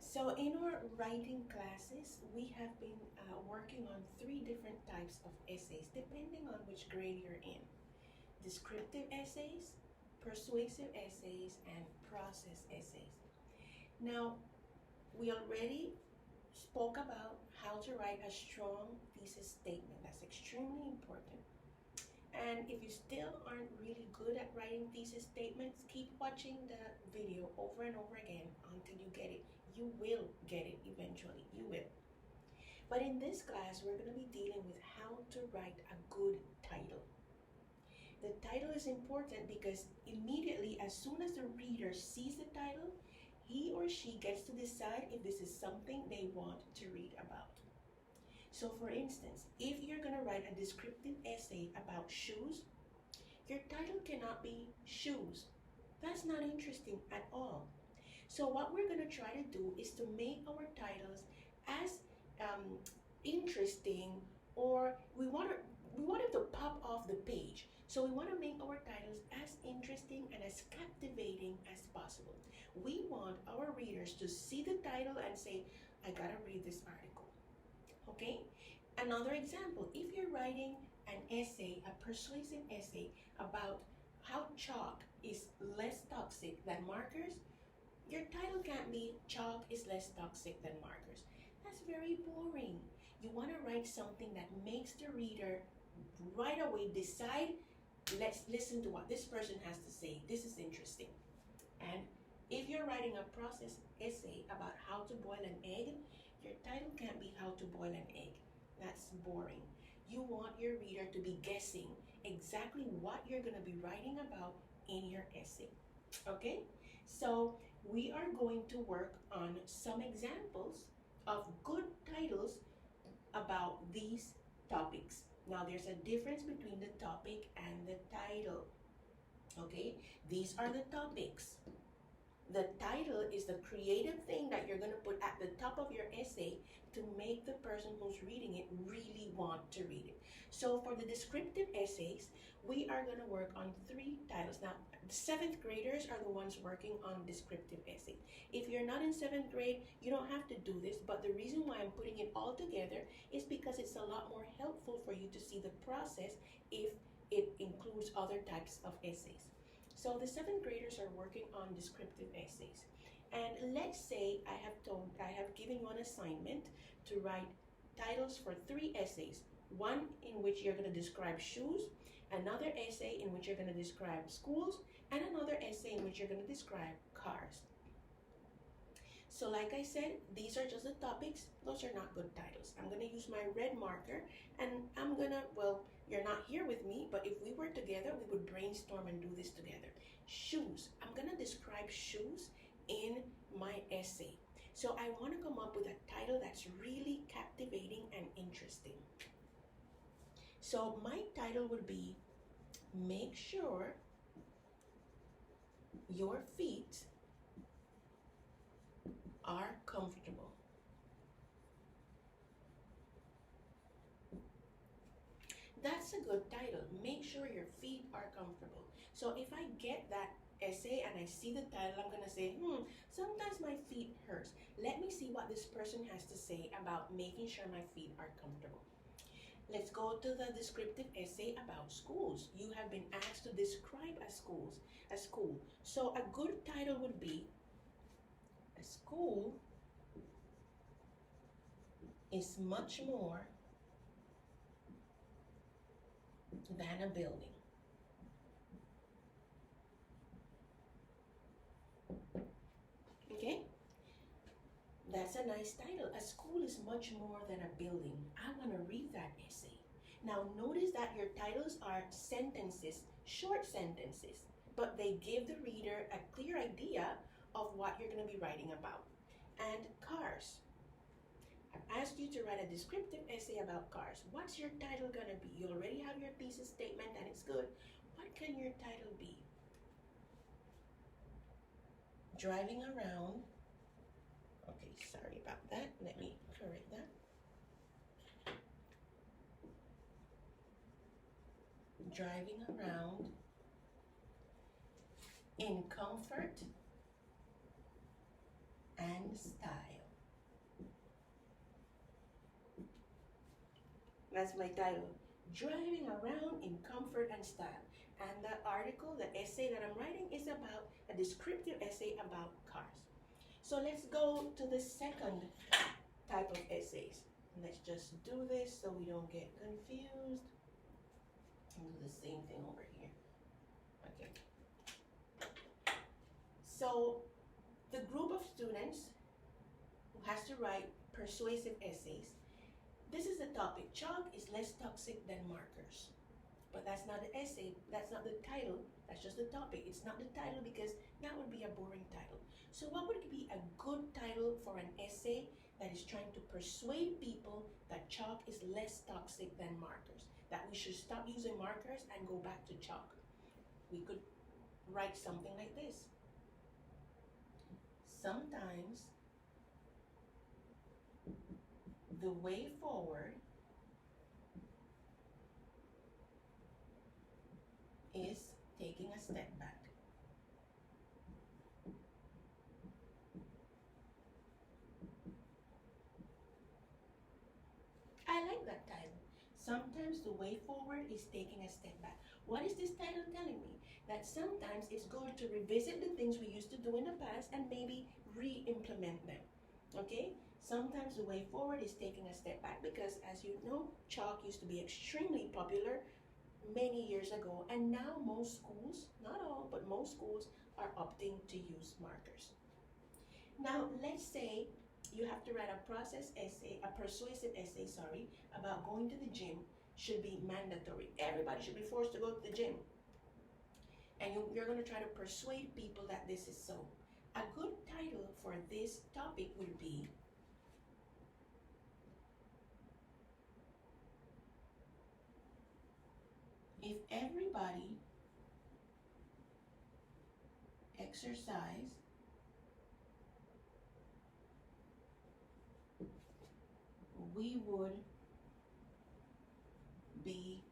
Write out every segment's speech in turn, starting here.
So in our writing classes, we have been working on 3 different types of essays depending on which grade you're in. Descriptive essays, persuasive essays, and process essays. Now, we already spoke about how to write a strong thesis statement. That's extremely important. And if you still aren't really good at writing thesis statements, keep watching the video over and over again until you get it. You will get it eventually. You will. But in this class, we're going to be dealing with how to write a good title. The title is important because immediately, as soon as the reader sees the title, he or she gets to decide if this is something they want to read about. So for instance, if you're going to write a descriptive essay about shoes, your title cannot be shoes. That's not interesting at all. So what we're going to try to do is to make our titles as interesting, or we want them to pop off the page. So we want to make our titles as interesting and as captivating as possible. We want our readers to see the title and say, I gotta read this article. Okay? Another example, if you're writing an essay, a persuasive essay about how chalk is less toxic than markers, your title can't be Chalk is less toxic than markers. That's very boring. You want to write something that makes the reader right away decide, let's listen to what this person has to say. This is interesting. And if you're writing a process essay about how to boil an egg, your title can't be How to Boil an Egg. That's boring. You want your reader to be guessing exactly what you're going to be writing about in your essay. Okay? So we are going to work on some examples of good titles about these topics. Now, there's a difference between the topic and the title. Okay? These are the topics. The title is the creative thing that you're going to put at the top of your essay to make the person who's reading it really want to read it. So for the descriptive essays, we are going to work on 3 titles. Now, 7th graders are the ones working on descriptive essay. If you're not in 7th grade, you don't have to do this, but the reason why I'm putting it all together is because it's a lot more helpful for you to see the process if it includes other types of essays. So the 7th graders are working on descriptive essays. And let's say I have given you an assignment to write titles for 3 essays. One in which you're going to describe shoes, another essay in which you're going to describe schools, and another essay in which you're going to describe cars. So like I said, these are just the topics. Those are not good titles. I'm going to use my red marker and I'm going to, well, you're not here with me, but if we were together, we would brainstorm and do this together. Shoes. I'm going to describe shoes in my essay. So I want to come up with a title that's really captivating and interesting. So my title would be, Make Sure Your Feet Are Comfortable. That's a good title. Make sure your feet are comfortable. So if I get that essay and I see the title, I'm going to say, sometimes my feet hurts. Let me see what this person has to say about making sure my feet are comfortable. Let's go to the descriptive essay about schools. You have been asked to describe a school. So a good title would be, a school is much more than a building. Okay? That's a nice title. A school is much more than a building. I want to read that essay. Now notice that your titles are sentences, short sentences, but they give the reader a clear idea of what you're going to be writing about. And cars. I've asked you to write a descriptive essay about cars. What's your title going to be? You already have your thesis statement and it's good. What can your title be? Driving around. Okay, sorry about that. Let me correct that. Driving around in comfort and style. That's my title. Driving around in comfort and style. And the article, the essay that I'm writing is about a descriptive essay about cars. So let's go to the second type of essays. Let's just do this so we don't get confused. And do the same thing over here. Okay. So the group of students who has to write persuasive essays. This is the topic. Chalk is less toxic than markers. But that's not the essay, that's not the title, that's just the topic. It's not the title because that would be a boring title. So what would be a good title for an essay that is trying to persuade people that chalk is less toxic than markers? That we should stop using markers and go back to chalk. We could write something like this. Sometimes the way forward is taking a step back. I like that title. Sometimes the way forward is taking a step back. What is this title telling me? That sometimes it's good to revisit the things we used to do in the past and maybe re-implement them. Okay? Sometimes the way forward is taking a step back because, as you know, chalk used to be extremely popular many years ago, and now most schools, not all, but most schools are opting to use markers. Now, let's say you have to write a persuasive essay, about going to the gym should be mandatory. Everybody should be forced to go to the gym. And you're going to try to persuade people that this is so. A good title for this topic would be If Everybody Exercise We Would Be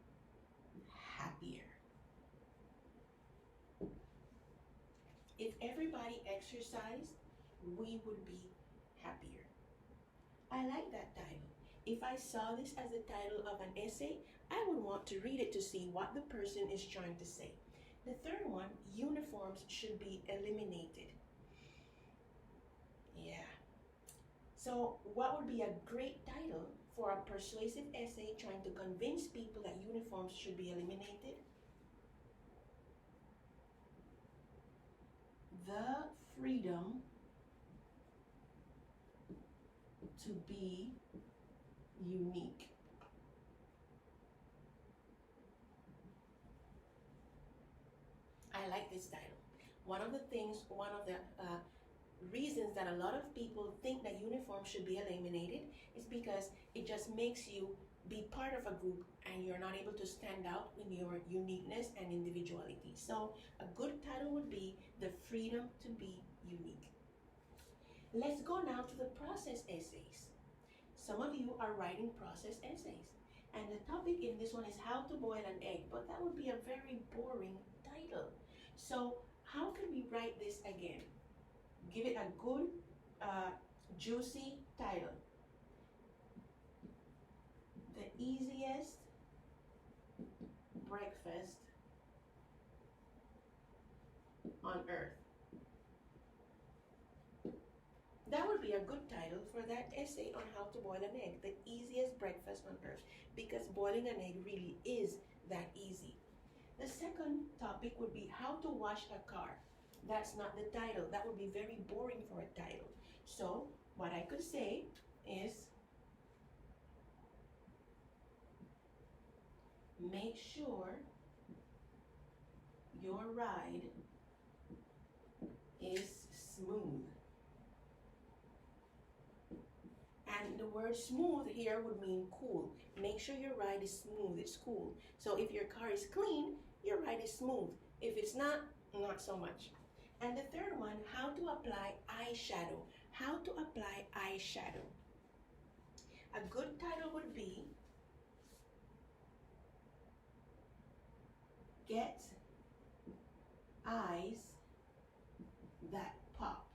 Happier. If everybody exercised, we would be happier. I like that title. If I saw this as the title of an essay, I would want to read it to see what the person is trying to say. The third one, uniforms should be eliminated. Yeah. So what would be a great title for a persuasive essay trying to convince people that uniforms should be eliminated? The freedom to be unique. I like this title. One of the reasons that a lot of people think that uniforms should be eliminated is because it just makes you be part of a group and you're not able to stand out in your uniqueness and individuality. So a good title would be The Freedom to Be Unique. Let's go now to the process essays. Some of you are writing process essays, and the topic in this one is how to boil an egg, but that would be a very boring title. So how can we write this again? Give it a good, juicy title. The easiest breakfast on earth. That would be a good title for that essay on how to boil an egg. The easiest breakfast on earth. Because boiling an egg really is that easy. The second topic would be how to wash a car. That's not the title. That would be very boring for a title. So what I could say is make sure your ride is smooth. And the word smooth here would mean cool. Make sure your ride is smooth, it's cool. So if your car is clean, your ride is smooth. If it's not so much. And the third one, how to apply eyeshadow. How to apply eyeshadow. A good title would be Get Eyes That Pop.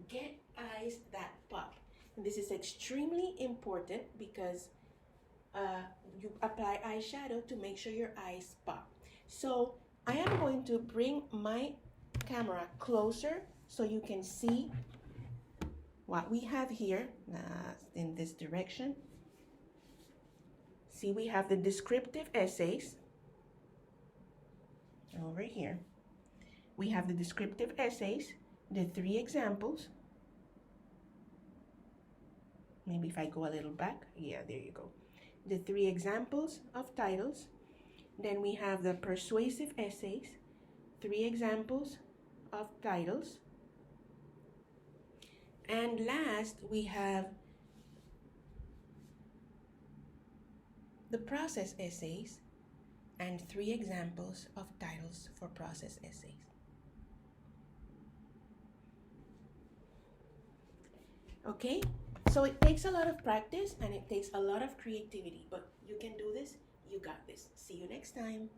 Get eyes that pop. This is extremely important because you apply eyeshadow to make sure your eyes pop. So I am going to bring my camera closer so you can see what we have here in this direction. See, we have the descriptive essays over here. We have the descriptive essays, the 3 examples. Maybe if I go a little back, yeah, there you go. The 3 examples of titles. Then we have the persuasive essays, 3 examples of titles. And last, we have the process essays and 3 examples of titles for process essays. Okay, so it takes a lot of practice and it takes a lot of creativity, but you can do this. You got this. See you next time.